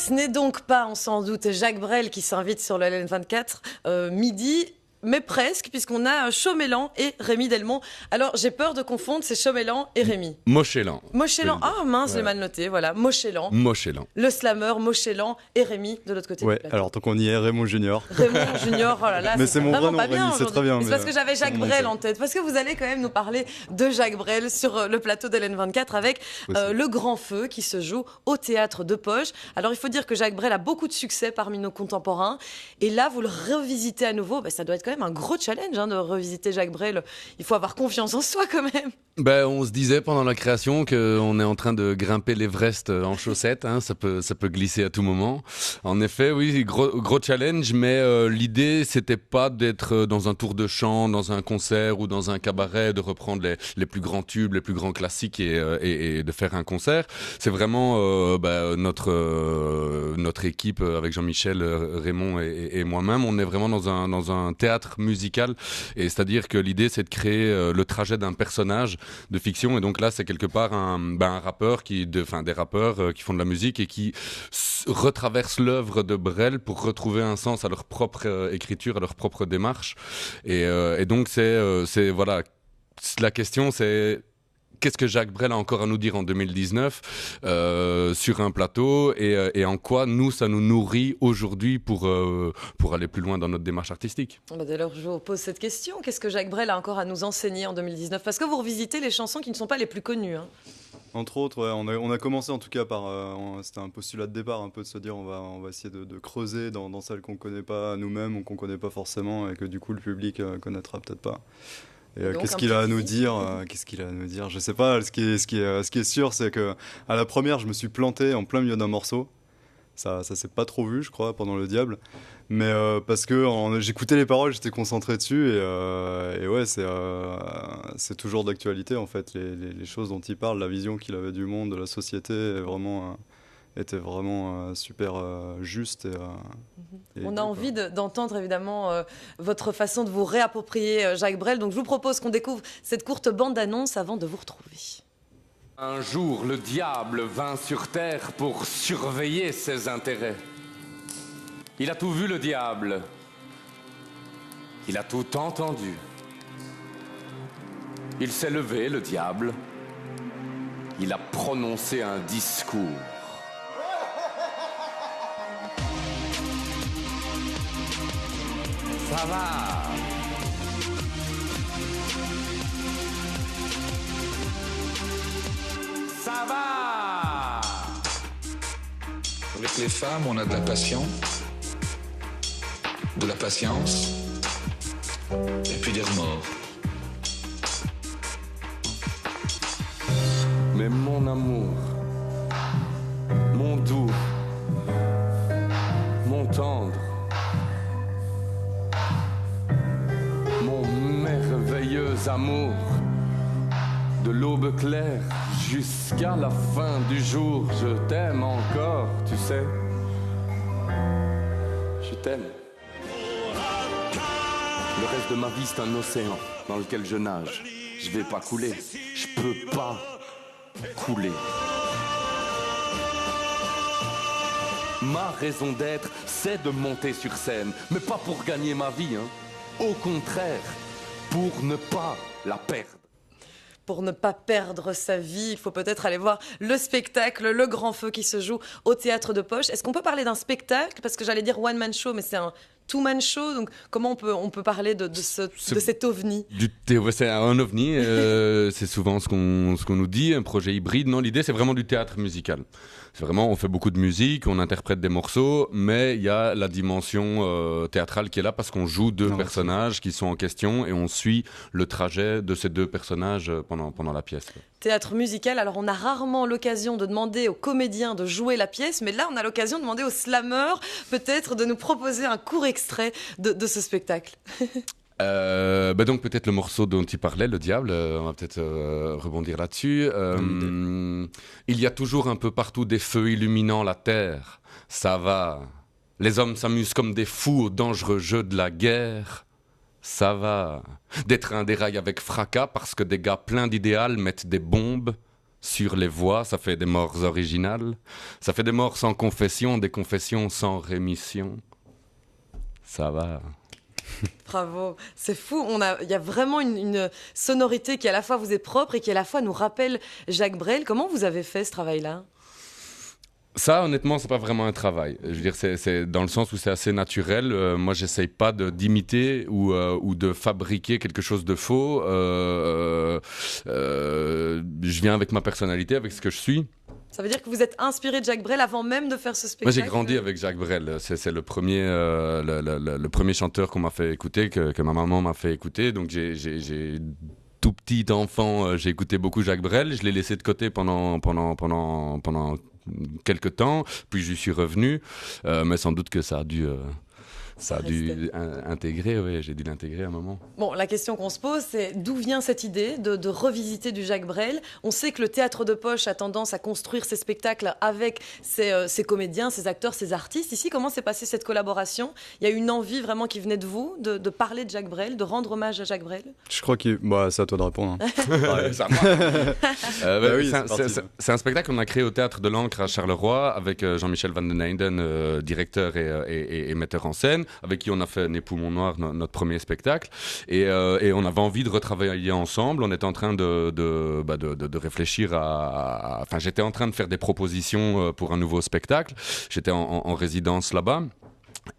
Ce n'est donc pas, on s'en doute, Jacques Brel qui s'invite sur le LN24 midi, mais presque, puisqu'on a Chaumélan et Rémi Delmont. Alors, j'ai peur de confondre, c'est Chaumélan et Rémi. Mochelan. Mochelan, ah mince, je l'ai mal noté, voilà, Mochelan. Mochelan. Le slammer, Mochelan et Rémi de l'autre côté du plateau. Alors tant qu'on y est, Raymond Junior. Raymond Junior, oh là là, mais c'est mon vrai nom, Rémi, c'est très bien. C'est parce que j'avais Jacques Brel en tête, parce que vous allez quand même nous parler de Jacques Brel sur le plateau de LN24 avec Le Grand Feu qui se joue au Théâtre de Poche. Alors il faut dire que Jacques Brel a beaucoup de succès parmi nos contemporains, et là vous le revisitez à nouveau, ça doit être quand même un gros challenge de revisiter Jacques Brel. Il faut avoir confiance en soi quand même. On se disait pendant la création qu'on est en train de grimper l'Everest en chaussettes, ça peut glisser à tout moment. En effet, oui, gros challenge, mais l'idée c'était pas d'être dans un tour de chant, dans un concert ou dans un cabaret, de reprendre les plus grands tubes, les plus grands classiques et de faire un concert. C'est vraiment notre équipe avec Jean-Michel, Raymond et moi-même, on est vraiment dans un théâtre musical, et c'est-à-dire que l'idée c'est de créer le trajet d'un personnage de fiction, et donc là c'est quelque part un rappeur des rappeurs qui font de la musique et qui retraversent l'œuvre de Brel pour retrouver un sens à leur propre écriture, à leur propre démarche, et donc c'est voilà, la question c'est: qu'est-ce que Jacques Brel a encore à nous dire en 2019 sur un plateau, et en quoi ça nous nourrit aujourd'hui pour aller plus loin dans notre démarche artistique. Dès lors, je vous pose cette question. Qu'est-ce que Jacques Brel a encore à nous enseigner en 2019 ? Parce que vous revisitez les chansons qui ne sont pas les plus connues. Entre autres, on a commencé en tout cas par... c'était un postulat de départ, un peu de se dire on va essayer de creuser dans celles qu'on ne connaît pas nous-mêmes ou qu'on ne connaît pas forcément, et que du coup le public ne connaîtra peut-être pas. Et qu'est-ce qu'il a à nous dire Je sais pas. Ce qui est sûr, c'est que à la première, je me suis planté en plein milieu d'un morceau. Ça s'est pas trop vu, je crois, pendant Le Diable. Mais parce que j'écoutais les paroles, j'étais concentré dessus, et ouais, c'est toujours d'actualité en fait. Les choses dont il parle, la vision qu'il avait du monde, de la société, était vraiment super juste. On a envie d'entendre évidemment votre façon de vous réapproprier Jacques Brel. Donc je vous propose qu'on découvre cette courte bande-annonce avant de vous retrouver. Un jour, le diable vint sur terre pour surveiller ses intérêts. Il a tout vu, le diable. Il a tout entendu. Il s'est levé, le diable. Il a prononcé un discours. Ça va. Ça va. Avec les femmes, on a de la passion, de la patience, et puis des remords. Mais mon amour, mon doux, mon tendre, mon merveilleux amour, de l'aube claire jusqu'à la fin du jour, je t'aime encore, tu sais. Je t'aime. Le reste de ma vie, c'est un océan dans lequel je nage. Je vais pas couler, je peux pas couler. Ma raison d'être, c'est de monter sur scène, mais pas pour gagner ma vie, Au contraire, pour ne pas la perdre. Pour ne pas perdre sa vie, il faut peut-être aller voir le spectacle Le Grand Feu qui se joue au Théâtre de Poche. Est-ce qu'on peut parler d'un spectacle ? Parce que j'allais dire one-man show, mais c'est un two-man show. Donc comment on peut parler de cet ovni ? C'est un ovni, c'est souvent ce qu'on nous dit, un projet hybride. Non, l'idée c'est vraiment du théâtre musical. C'est vraiment, on fait beaucoup de musique, on interprète des morceaux, mais il y a la dimension théâtrale qui est là parce qu'on joue deux personnages qui sont en question, et on suit le trajet de ces deux personnages pendant la pièce. Théâtre musical, alors on a rarement l'occasion de demander aux comédiens de jouer la pièce, mais là on a l'occasion de demander aux slammeurs peut-être de nous proposer un court extrait de ce spectacle. Donc peut-être le morceau dont il parlait, Le Diable, on va peut-être rebondir là-dessus. Il y a toujours un peu partout des feux illuminant la terre, ça va. Les hommes s'amusent comme des fous au dangereux jeu de la guerre, ça va. Des trains déraillent avec fracas parce que des gars pleins d'idéal mettent des bombes, sur les voix, ça fait des morts originales. Ça fait des morts sans confession, des confessions sans rémission. Ça va. Bravo, c'est fou. Il y a vraiment une sonorité qui à la fois vous est propre et qui à la fois nous rappelle Jacques Brel. Comment vous avez fait ce travail-là ? Ça, honnêtement, c'est pas vraiment un travail. Je veux dire, c'est dans le sens où c'est assez naturel. Moi, j'essaye pas d'imiter ou de fabriquer quelque chose de faux. Je viens avec ma personnalité, avec ce que je suis. Ça veut dire que vous êtes inspiré de Jacques Brel avant même de faire ce spectacle ? Moi, j'ai grandi avec Jacques Brel. C'est le premier, le premier chanteur qu'on m'a fait écouter, que ma maman m'a fait écouter. Donc, j'ai tout petit enfant, j'ai écouté beaucoup Jacques Brel. Je l'ai laissé de côté pendant quelques temps, puis j'y suis revenu, mais sans doute que ça a dû intégrer, oui, j'ai dû l'intégrer à un moment. Bon, la question qu'on se pose, c'est d'où vient cette idée de revisiter du Jacques Brel ? On sait que le théâtre de poche a tendance à construire ses spectacles avec ses comédiens, ses acteurs, ses artistes. Ici, comment s'est passée cette collaboration ? Il y a une envie vraiment qui venait de vous, de parler de Jacques Brel, de rendre hommage à Jacques Brel ? Je crois que c'est à toi de répondre. Hein. Oui, c'est un spectacle qu'on a créé au Théâtre de l'Ancre à Charleroi avec Jean-Michel Van den Eyden, directeur et metteur en scène, avec qui on a fait Né Poumon Noir, notre premier spectacle, et on avait envie de retravailler ensemble. On était en train de réfléchir enfin, j'étais en train de faire des propositions pour un nouveau spectacle. J'étais en résidence là-bas.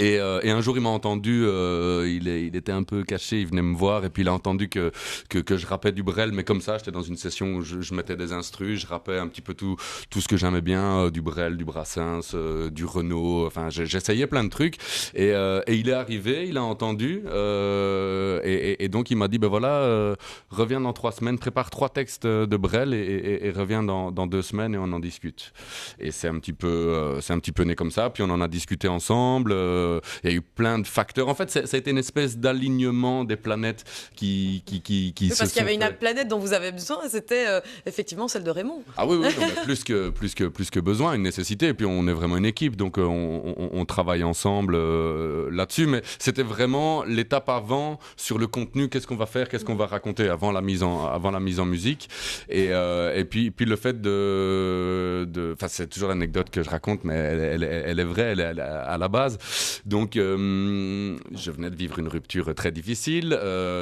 Et un jour, il m'a entendu, il était un peu caché, il venait me voir et puis il a entendu que je rappais du Brel, mais comme ça, j'étais dans une session où je mettais des instrus, je rappais un petit peu tout ce que j'aimais bien, du Brel, du Brassens, du Renaud, enfin j'essayais plein de trucs et il est arrivé, il a entendu et donc il m'a dit, ben voilà, reviens dans 3 semaines, prépare 3 textes de Brel et reviens dans 2 semaines et on en discute. Et c'est un petit peu né comme ça, puis on en a discuté ensemble. Il y a eu plein de facteurs. En fait, ça a été une espèce d'alignement des planètes qui se sont... Parce qu'il y avait une planète dont vous avez besoin, et c'était effectivement celle de Raymond. Ah oui, non, plus que besoin, une nécessité. Et puis on est vraiment une équipe, donc on travaille ensemble là-dessus. Mais c'était vraiment l'étape avant sur le contenu. Qu'est-ce qu'on va faire, qu'est-ce qu'on va raconter avant la mise en musique. Et puis le fait enfin, c'est toujours l'anecdote que je raconte, mais elle est vraie, elle est à la base. Donc, je venais de vivre une rupture très difficile.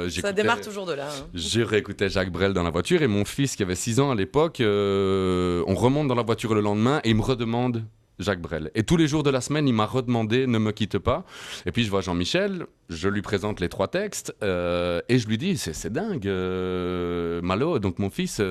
Ça démarre toujours de là. Hein. Je réécoutais Jacques Brel dans la voiture et mon fils, qui avait 6 ans à l'époque, on remonte dans la voiture le lendemain et il me redemande Jacques Brel. Et tous les jours de la semaine, il m'a redemandé « Ne me quitte pas ». Et puis, je vois Jean-Michel, je lui présente les 3 textes et je lui dis « C'est dingue, Malo, donc mon fils,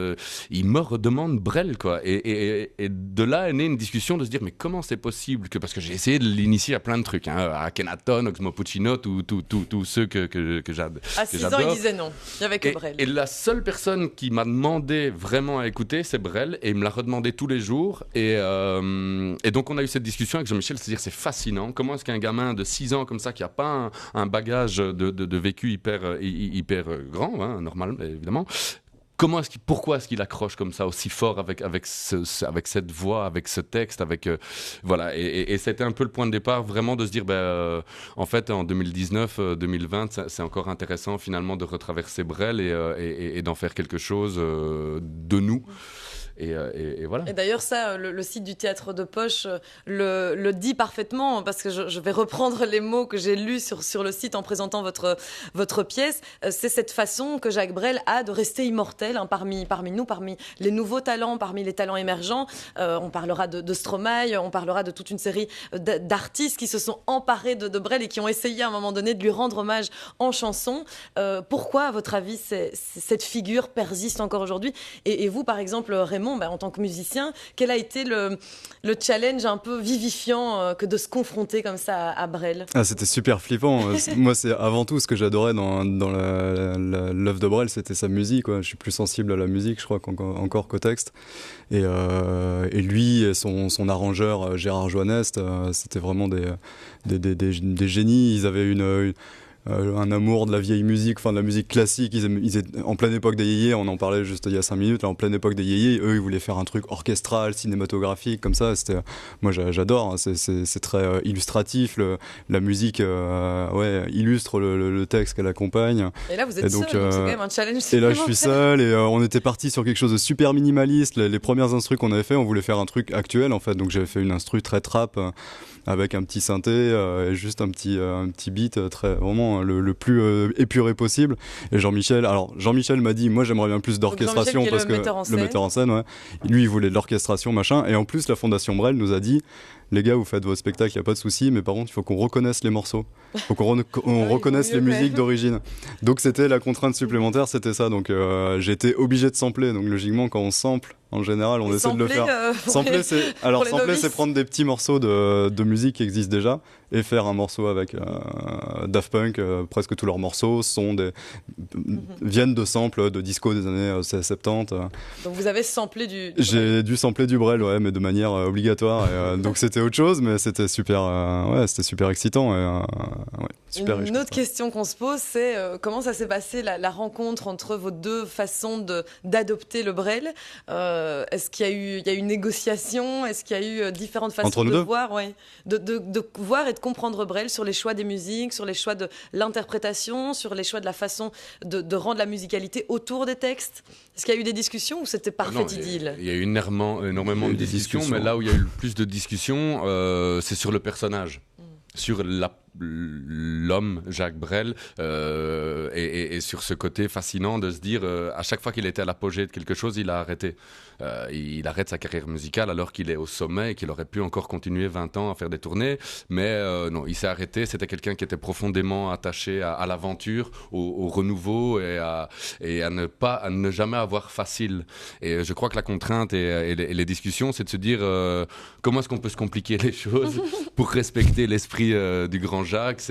il me redemande Brel, quoi ». Et de là est née une discussion de se dire « Mais comment c'est possible que… » Parce que j'ai essayé de l'initier à plein de trucs, hein, à Akhenaton, Oxmo Puccino, tous ceux que j'adore. À 6 ans, il disait non, il n'y avait que Brel. Et la seule personne qui m'a demandé vraiment à écouter, c'est Brel, et il me l'a redemandé tous les jours. Et donc on a eu cette discussion avec Jean-Michel, c'est-à-dire c'est fascinant. Comment est-ce qu'un gamin de 6 ans comme ça, qui n'a pas un bagage de vécu hyper grand, hein, normal évidemment, pourquoi est-ce qu'il accroche comme ça aussi fort avec cette voix, avec ce texte, voilà. Et c'était un peu le point de départ, vraiment, de se dire, en fait, en 2019, 2020, c'est encore intéressant finalement de retraverser Brel et d'en faire quelque chose de nous. Et voilà. Et d'ailleurs, ça, le site du Théâtre de Poche le dit parfaitement, parce que je vais reprendre les mots que j'ai lus sur le site en présentant votre pièce. C'est cette façon que Jacques Brel a de rester immortel, hein, parmi nous, parmi les nouveaux talents, parmi les talents émergents. On parlera de Stromae, on parlera de toute une série d'artistes qui se sont emparés de Brel et qui ont essayé à un moment donné de lui rendre hommage en chanson. Pourquoi, à votre avis, cette figure persiste encore aujourd'hui ? Et vous, par exemple, Raymond, en tant que musicien, quel a été le challenge un peu vivifiant que de se confronter comme ça à Brel ? C'était super flippant. Moi, c'est avant tout ce que j'adorais dans l'œuvre de Brel, c'était sa musique, quoi. Je suis plus sensible à la musique, je crois, encore qu'au texte. Et lui, son arrangeur Gérard Joannest, c'était vraiment des génies. Ils avaient un amour de la vieille musique, enfin de la musique classique. Ils étaient en pleine époque des yéyés, on en parlait juste il y a 5 minutes, là, en pleine époque des yéyés, eux ils voulaient faire un truc orchestral, cinématographique, comme ça. Moi j'adore, hein, c'est très illustratif, la musique illustre le texte qu'elle accompagne. Et là vous êtes seul, donc c'est quand même un challenge. Et là je suis seul, et on était parti sur quelque chose de super minimaliste. Les premières instrus qu'on avait fait, on voulait faire un truc actuel en fait, donc j'avais fait une instru très trap, avec un petit synthé et juste un petit beat vraiment le plus épuré possible. Et Jean-Michel m'a dit, moi j'aimerais bien plus d'orchestration, parce que le metteur en scène, lui il voulait de l'orchestration machin, et en plus la Fondation Brel nous a dit, les gars, vous faites vos spectacles, il n'y a pas de souci, mais par contre, il faut qu'on reconnaisse les morceaux. Il faut qu'on reconnaisse les musiques d'origine. Donc, c'était la contrainte supplémentaire, c'était ça. Donc, j'ai été obligé de sampler. Donc, logiquement, quand on sample, en général, on essaie de le faire. Sampler, c'est prendre des petits morceaux de musique qui existent déjà et faire un morceau avec Daft Punk. Presque tous leurs morceaux viennent de samples de disco des années 70. Donc, vous avez samplé du J'ai dû sampler du Brel, mais de manière obligatoire. Et, donc, c'était autre chose, mais c'était super excitant. Une autre question qu'on se pose, c'est comment ça s'est passé la rencontre entre vos deux façons d'adopter le Brel. Est-ce qu'il y a eu une négociation? Est-ce qu'il y a eu différentes façons de voir, de voir et de comprendre Brel sur les choix des musiques, sur les choix de l'interprétation, sur les choix de la façon de rendre la musicalité autour des textes? Est-ce qu'il y a eu des discussions ou c'était parfaite idylle? Il y a eu énormément de discussions, mais là où il y a eu le plus de discussions, c'est sur le personnage. Sur l'homme Jacques Brel et sur ce côté fascinant de se dire à chaque fois qu'il était à l'apogée de quelque chose, il a arrêté. Il arrête sa carrière musicale alors qu'il est au sommet et qu'il aurait pu encore continuer 20 ans à faire des tournées, mais non, il s'est arrêté. C'était quelqu'un qui était profondément attaché à l'aventure, au renouveau et à ne jamais avoir facile. Et je crois que la contrainte et les discussions, c'est de se dire comment est-ce qu'on peut se compliquer les choses pour respecter l'esprit du grand Jacques.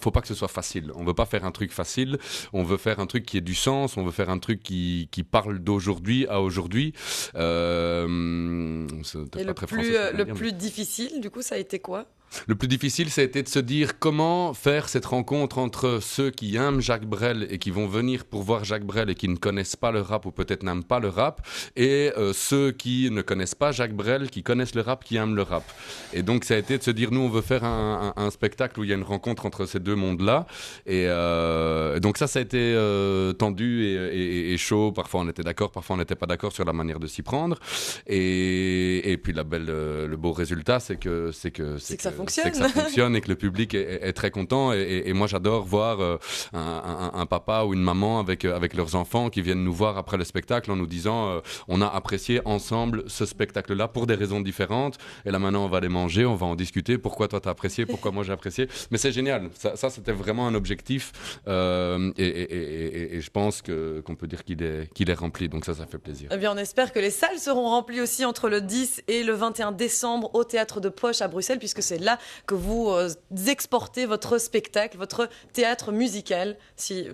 Faut pas que ce soit facile. On veut pas faire un truc facile. On veut faire un truc qui ait du sens. On veut faire un truc qui parle d'aujourd'hui à aujourd'hui. Et le plus difficile, du coup, ça a été quoi? Le plus difficile, ça a été de se dire comment faire cette rencontre entre ceux qui aiment Jacques Brel et qui vont venir pour voir Jacques Brel et qui ne connaissent pas le rap ou peut-être n'aiment pas le rap, et ceux qui ne connaissent pas Jacques Brel, qui connaissent le rap, qui aiment le rap. Et donc ça a été de se dire, nous on veut faire un spectacle où il y a une rencontre entre ces deux mondes-là. Et donc ça a été tendu et chaud. Parfois on était d'accord, parfois on n'était pas d'accord sur la manière de s'y prendre. Et puis le beau résultat, c'est que ça fonctionne et que le public est très content. Et moi, j'adore voir un papa ou une maman avec leurs enfants qui viennent nous voir après le spectacle en nous disant on a apprécié ensemble ce spectacle-là pour des raisons différentes. Et là, maintenant, on va aller manger, on va en discuter. Pourquoi toi, t'as apprécié? Pourquoi moi, j'ai apprécié? Mais c'est génial. Ça, c'était vraiment un objectif. Et je pense qu'on peut dire qu'il est rempli. Donc ça fait plaisir. Eh bien, on espère que les salles seront remplies aussi entre le 10 et le 21 décembre au Théâtre de Poche à Bruxelles, puisque c'est là que vous exportez votre spectacle, votre théâtre musical.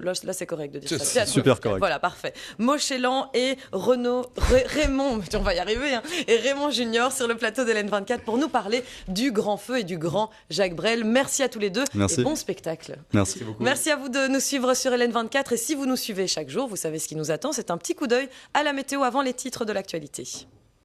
Là c'est correct de dire ça. C'est super correct. Voilà, parfait. Mochelan et Raymond, on va y arriver, et Raymond Junior sur le plateau d'LN24 pour nous parler du grand feu et du grand Jacques Brel. Merci à tous les deux. Merci. Et bon spectacle. Merci beaucoup. Merci à vous de nous suivre sur LN24. Et si vous nous suivez chaque jour, vous savez ce qui nous attend. C'est un petit coup d'œil à la météo avant les titres de l'actualité.